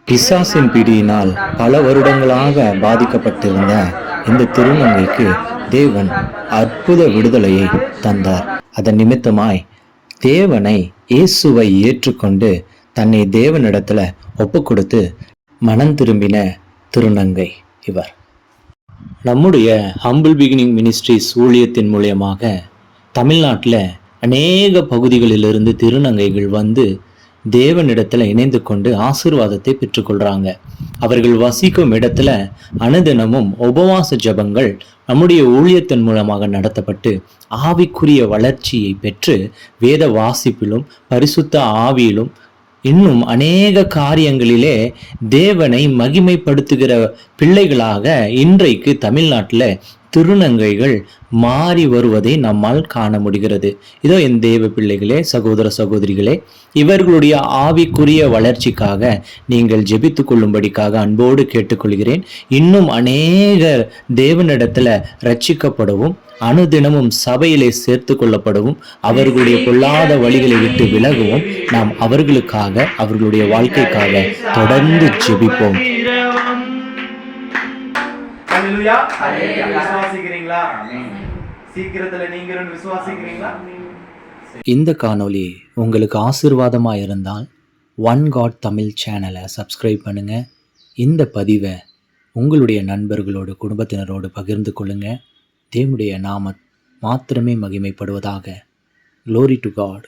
பிசாசின் பிடியினால் பல வருடங்களாக பாதிக்கப்பட்டிருந்த இந்த திருநங்கைக்கு தேவன் அற்புத விடுதலையை தந்தார். அதன் நிமித்தமாய் தேவனை இயேசுவை ஏற்றுக்கொண்டு தன்னை தேவனிடத்துல ஒப்பு கொடுத்து மனம் திரும்பின திருநங்கை இவர். நம்முடைய ஹம்பிள் பிகினிங் மினிஸ்ட்ரிஸ் ஊழியத்தின் மூலியமாக தமிழ்நாட்டில் அநேக பகுதிகளிலிருந்து திருநங்கைகள் வந்து தேவனிடத்துல இணைந்து கொண்டு ஆசீர்வாதத்தை பெற்றுக்கொள்றாங்க. அவர்கள் வசிக்கும் இடத்துல அனுதினமும் உபவாச ஜபங்கள் நம்முடைய ஊழியத்தின் மூலமாக நடத்தப்பட்டு ஆவிக்குரிய வளர்ச்சியை பெற்று வேத வாசிப்பிலும் பரிசுத்த ஆவியிலும் இன்னும் அநேக காரியங்களிலே தேவனை மகிமைப்படுத்துகிற பிள்ளைகளாக இன்றைக்கு தமிழ்நாட்டில் திருநங்கைகள் மாறி வருவதை நம்மால் காண முடிகிறது. இதோ என் தேவ பிள்ளைகளே, சகோதர சகோதரிகளே, இவர்களுடைய ஆவிக்குரிய வளர்ச்சிக்காக நீங்கள் ஜெபித்து கொள்ளும்படிக்காக அன்போடு கேட்டுக்கொள்கிறேன். இன்னும் அநேகர் தேவனிடத்துல ரட்சிக்கப்படவும் அனுதினமும் சபையிலே சேர்த்து கொள்ளப்படவும் அவர்களுடைய பொல்லாத வழிகளை விட்டு விலகவும் நாம் அவர்களுக்காக அவர்களுடைய வாழ்க்கைக்காக தொடர்ந்து ஜெபிப்போம். இந்த காணொளி உங்களுக்கு ஆசீர்வாதமா இருந்தால் ஒன் காட் தமிழ் சேனலை சப்ஸ்கிரைப் பண்ணுங்க. இந்த பதிவை உங்களுடைய நண்பர்களோடு குடும்பத்தினரோடு பகிர்ந்து கொள்ளுங்க. தேவனுடைய நாமம் மாத்திரமே மகிமைப்படுவதாக. Glory to God.